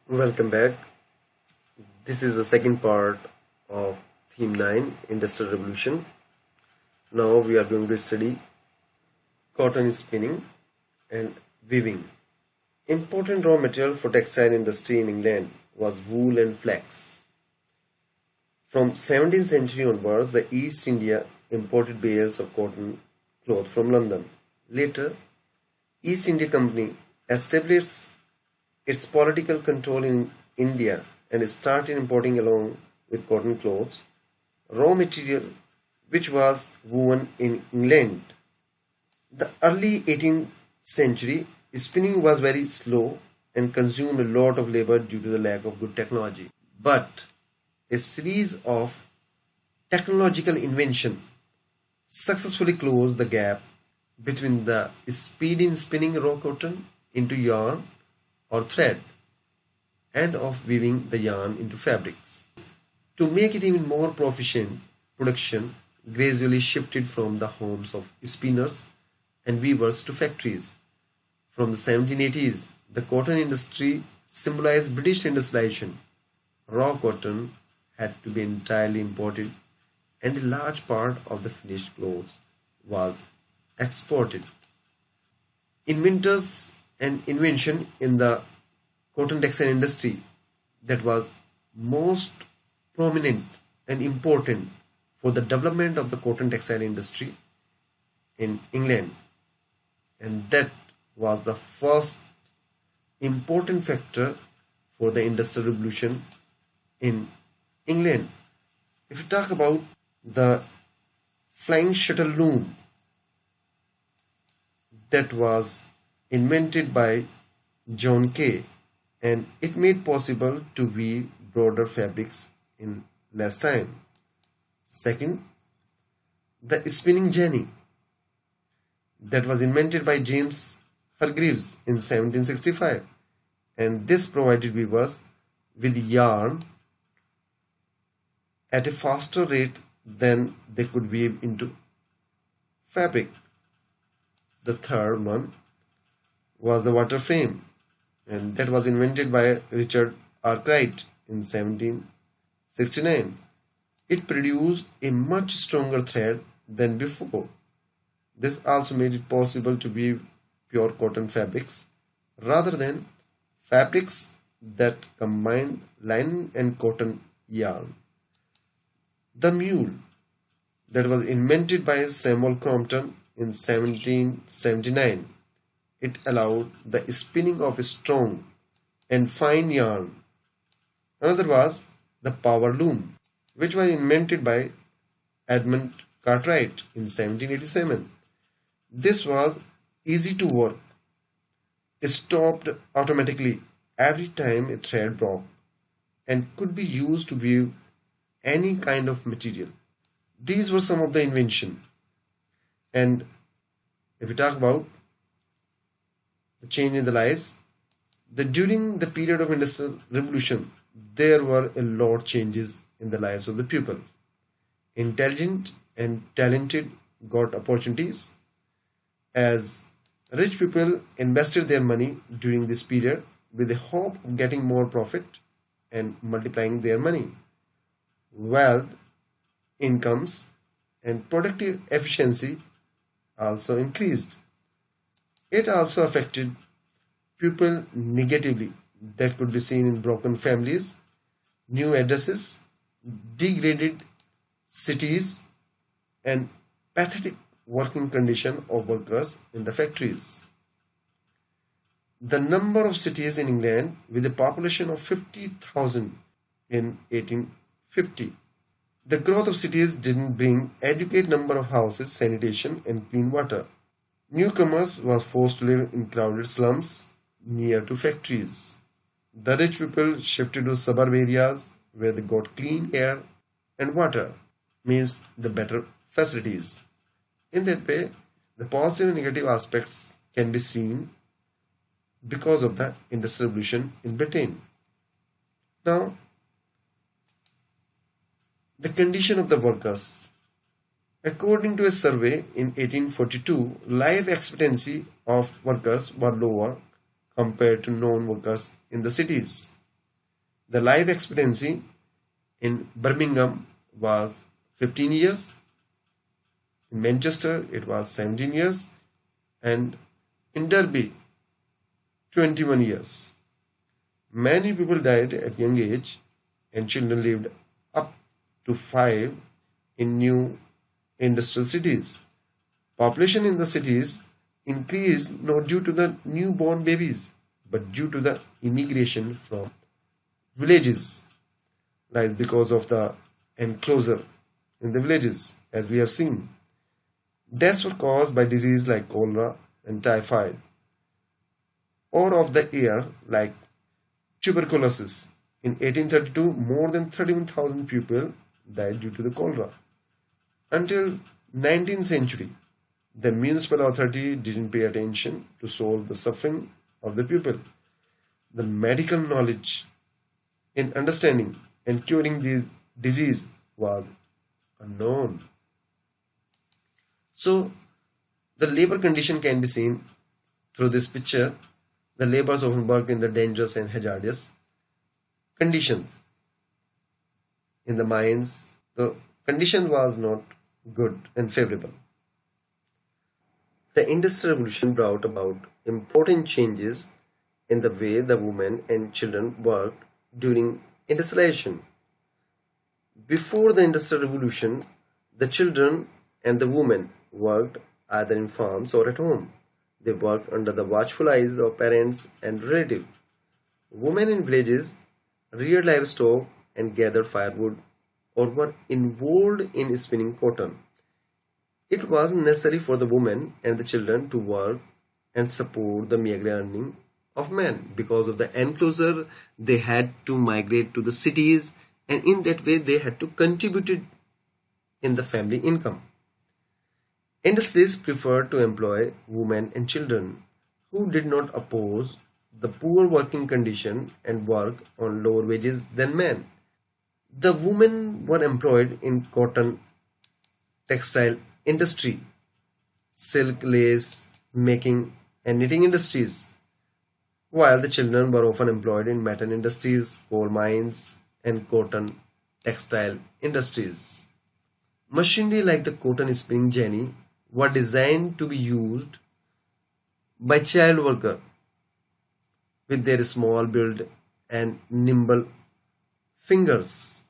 Welcome back. This is the second part of Theme 9 Industrial Revolution. Now we are going to study cotton spinning and weaving. Important raw material for textile industry in England was wool and flax. From 17th century onwards, the East India imported bales of cotton cloth from London. Later, East India Company established its political control in India and started importing along with cotton clothes raw material which was woven in England. The early 18th century spinning was very slow and consumed a lot of labor due to the lack of good technology. But a series of technological inventions successfully closed the gap between the speed in spinning raw cotton into yarn or thread and of weaving the yarn into fabrics. To make it even more proficient, production gradually shifted from the homes of spinners and weavers to factories. From the 1780s, the cotton industry symbolized British industrialization. Raw cotton had to be entirely imported, and a large part of the finished clothes was exported. Inventors and invention in the cotton textile industry that was most prominent and important for the development of the cotton textile industry in England, and that was the first important factor for the industrial revolution in England. If you talk about the flying shuttle loom that was invented by John Kay, and it made possible to weave broader fabrics in less time. Second, the spinning jenny that was invented by James Hargreaves in 1765, and this provided weavers with yarn at a faster rate than they could weave into fabric. The third one was the water frame, and that was invented by Richard Arkwright in 1769. It produced a much stronger thread than before. This also made it possible to weave pure cotton fabrics rather than fabrics that combined linen and cotton yarn. The mule that was invented by Samuel Crompton in 1779. It allowed the spinning of strong and fine yarn. Another was the power loom, which was invented by Edmund Cartwright in 1787. This was easy to work. It stopped automatically every time a thread broke and could be used to weave any kind of material. These were some of the inventions. And if we talk about the change in the lives, during the period of industrial revolution, there were a lot of changes in the lives of the people. Intelligent and talented got opportunities as rich people invested their money during this period with the hope of getting more profit and multiplying their money. Wealth, incomes, and productive efficiency also increased. It also affected people negatively, that could be seen in broken families, new addresses, degraded cities, and pathetic working condition of workers in the factories. The number of cities in England with a population of 50,000 in 1850. The growth of cities didn't bring adequate number of houses, sanitation, and clean water. Newcomers were forced to live in crowded slums near to factories. The rich people shifted to suburb areas where they got clean air and water, means the better facilities. In that way, the positive and negative aspects can be seen because of the Industrial Revolution in Britain. Now, the condition of the workers. According to a survey in 1842, life expectancy of workers were lower compared to non-workers in the cities. The life expectancy in Birmingham was 15 years, in Manchester it was 17 years, and in Derby 21 years. Many people died at young age and children lived up to 5 in new industrial cities. Population in the cities increased not due to the newborn babies but due to the immigration from villages, like because of the enclosure in the villages, as we have seen. Deaths were caused by disease like cholera and typhoid, or of the air like tuberculosis. In 1832, more than 31,000 people died due to the cholera. Until 19th century, the municipal authority didn't pay attention to solve the suffering of the people. The medical knowledge in understanding and curing this disease was unknown. So, the labor condition can be seen through this picture. The laborers often worked in the dangerous and hazardous conditions. In the mines, the condition was not good and favorable. The Industrial Revolution brought about important changes in the way the women and children worked during industrialization. Before the Industrial Revolution, the children and the women worked either in farms or at home. They worked under the watchful eyes of parents and relatives. Women in villages reared livestock and gathered firewood or were involved in spinning cotton. It was necessary for the women and the children to work and support the meager earning of men. Because of the enclosure, they had to migrate to the cities, and in that way they had to contribute in the family income. Industrialists preferred to employ women and children who did not oppose the poor working condition and work on lower wages than men. The women were employed in cotton, textile industry, silk, lace making and knitting industries, while the children were often employed in metal industries, coal mines and cotton textile industries. Machinery like the cotton spinning jenny were designed to be used by child workers with their small build and nimble fingers.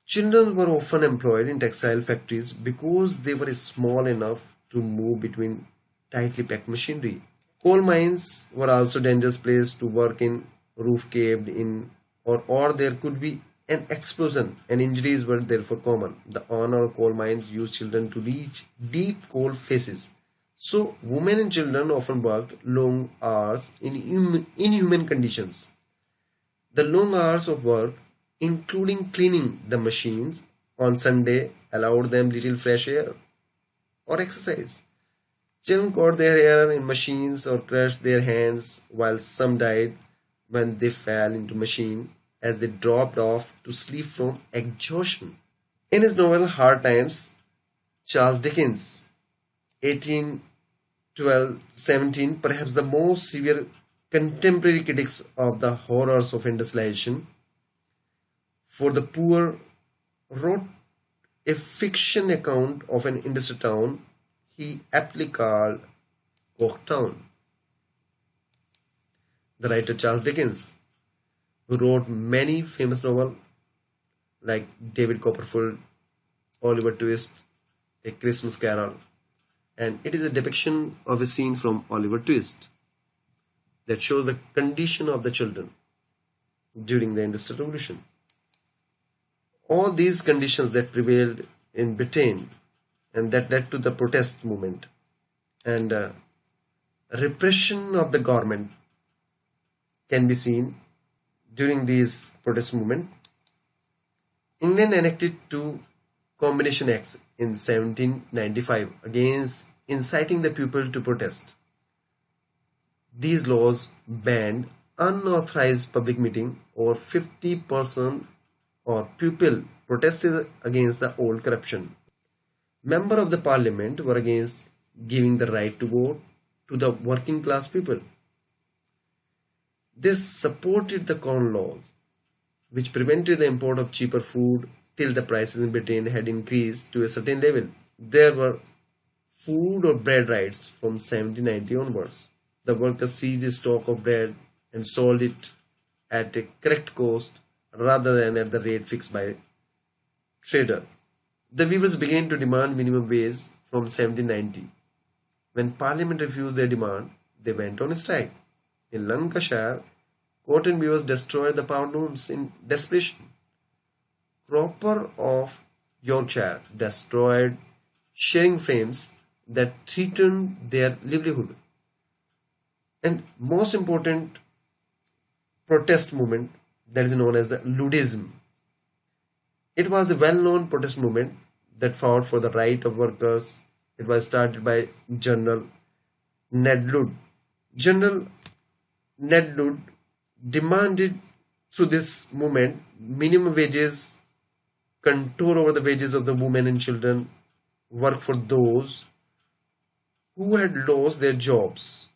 Children were often employed in textile factories because they were small enough to move between tightly packed machinery. Coal mines were also dangerous place to work in, roof caved in, or there could be an explosion and injuries were therefore common. The owner of coal mines used children to reach deep coal faces. So women and children often worked long hours in inhuman conditions. The long hours of work, including cleaning the machines on Sunday, allowed them little fresh air or exercise. Children caught their hair in machines or crushed their hands, while some died when they fell into machine as they dropped off to sleep from exhaustion. In his novel Hard Times, Charles Dickens, 1812-17, perhaps the most severe contemporary critics of the horrors of industrialization for the poor, wrote a fiction account of an industrial town he aptly called Corktown. The writer Charles Dickens, who wrote many famous novels like David Copperfield, Oliver Twist, A Christmas Carol, and it is a depiction of a scene from Oliver Twist that shows the condition of the children during the Industrial Revolution. All these conditions that prevailed in Britain and that led to the protest movement and repression of the government can be seen during these protest movement. England enacted two Combination Acts in 1795 against inciting the people to protest. These laws banned unauthorized public meeting or 50% or people protested against the old corruption. Members of the parliament were against giving the right to vote to the working class people. They supported the corn laws, which prevented the import of cheaper food till the prices in Britain had increased to a certain level. There were food or bread rights from 1790 onwards. The worker seized a stock of bread and sold it at a correct cost rather than at the rate fixed by trader. The weavers began to demand minimum wage from 1790. When Parliament refused their demand, they went on strike. In Lancashire, cotton weavers destroyed the power looms in desperation. Cropper of Yorkshire destroyed shearing frames that threatened their livelihood. And most important protest movement that is known as the Ludism. It was a well-known protest movement that fought for the right of workers. It was started by General Ned Ludd. General Ned Ludd demanded through this movement minimum wages, control over the wages of the women and children, work for those who had lost their jobs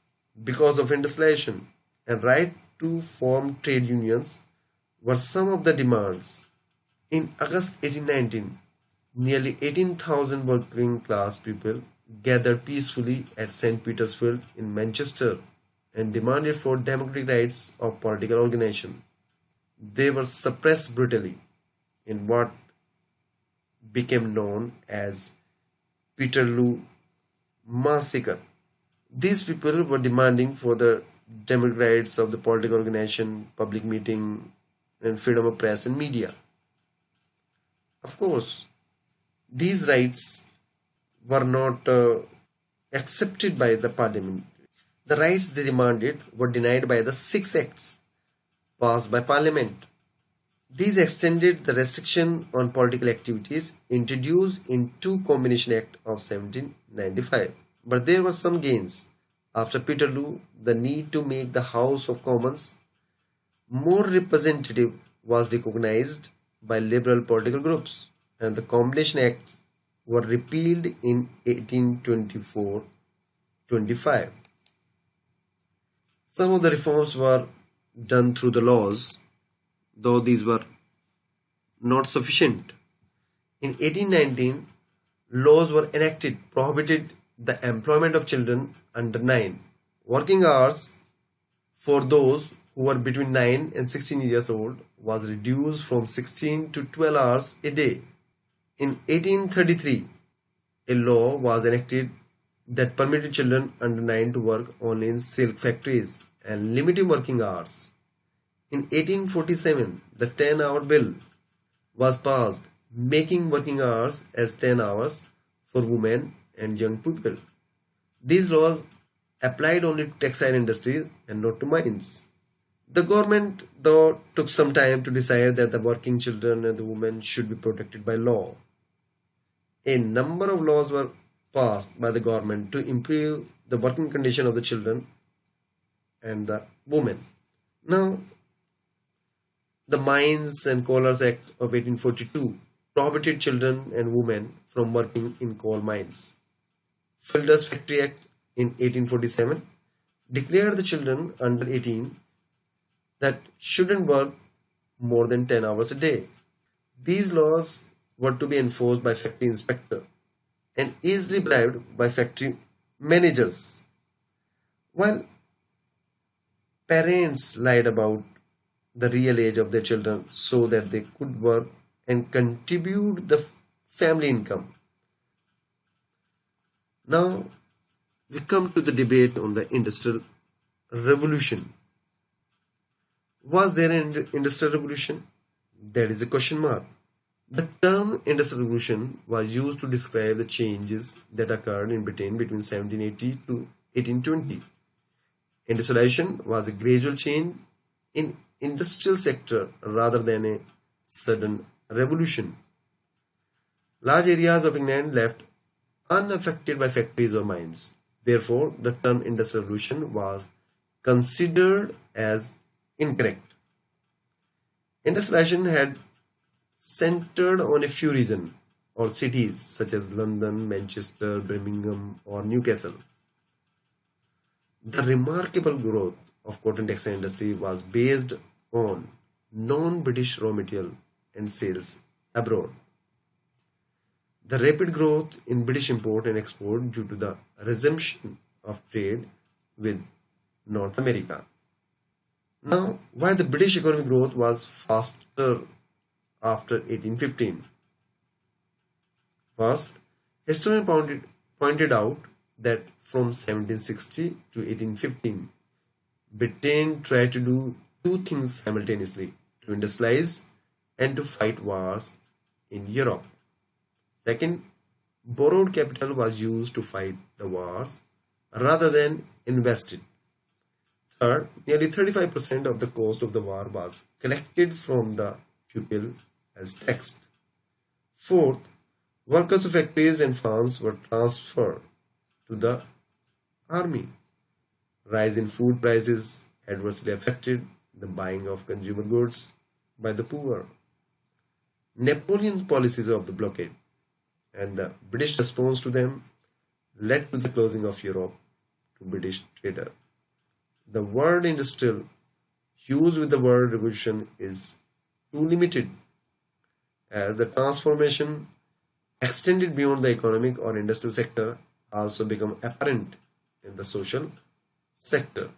because of industrialization, and right to form trade unions were some of the demands. In August 1819, nearly 18,000 working class people gathered peacefully at St. Peter's Field in Manchester and demanded for democratic rights of political organization. They were suppressed brutally in what became known as Peterloo Massacre. These people were demanding for the democratic rights of the political organization, public meeting, and freedom of press and media. Of course, these rights were not accepted by the parliament. The rights they demanded were denied by the six acts passed by parliament. These extended the restriction on political activities introduced in two Combination Act of 1795. But there were some gains. After Peterloo, the need to make the House of Commons more representative was recognized by liberal political groups, and the Combination Acts were repealed in 1824-25. Some of the reforms were done through the laws, though these were not sufficient. In 1819, laws were enacted prohibited the employment of children under 9. Working hours for those who were between 9 and 16 years old was reduced from 16 to 12 hours a day. In 1833, a law was enacted that permitted children under 9 to work only in silk factories and limited working hours. In 1847, the 10-hour bill was passed, making working hours as 10 hours for women and young people. These laws applied only to textile industries and not to mines. The government, though, took some time to decide that the working children and the women should be protected by law. A number of laws were passed by the government to improve the working condition of the children and the women. Now, the Mines and Coalers Act of 1842 prohibited children and women from working in coal mines. Filder's Factory Act in 1847 declared the children under 18 that shouldn't work more than 10 hours a day. These laws were to be enforced by factory inspector and easily bribed by factory managers. While parents lied about the real age of their children so that they could work and contribute the family income. Now we come to the debate on the Industrial Revolution. Was there an Industrial Revolution? That is a question mark. The term Industrial Revolution was used to describe the changes that occurred in Britain between 1780 to 1820. Industrialization was a gradual change in industrial sector rather than a sudden revolution. Large areas of England left unaffected by factories or mines. Therefore, the term Industrial Revolution was considered as incorrect. Industrialization had centered on a few regions or cities such as London, Manchester, Birmingham, or Newcastle. The remarkable growth of cotton textile industry was based on non-British raw material and sales abroad. The rapid growth in British import and export due to the resumption of trade with North America. Now, why the British economic growth was faster after 1815? First, historians pointed out that from 1760 to 1815, Britain tried to do two things simultaneously: to industrialize and to fight wars in Europe. Second, borrowed capital was used to fight the wars rather than invested. Third, nearly 35% of the cost of the war was collected from the pupil as tax. Fourth, workers of factories and farms were transferred to the army. Rise in food prices adversely affected the buying of consumer goods by the poor. Napoleon's policies of the blockade and the British response to them led to the closing of Europe to British trader. The word industrial used with the word revolution is too limited, as the transformation extended beyond the economic or industrial sector also become apparent in the social sector.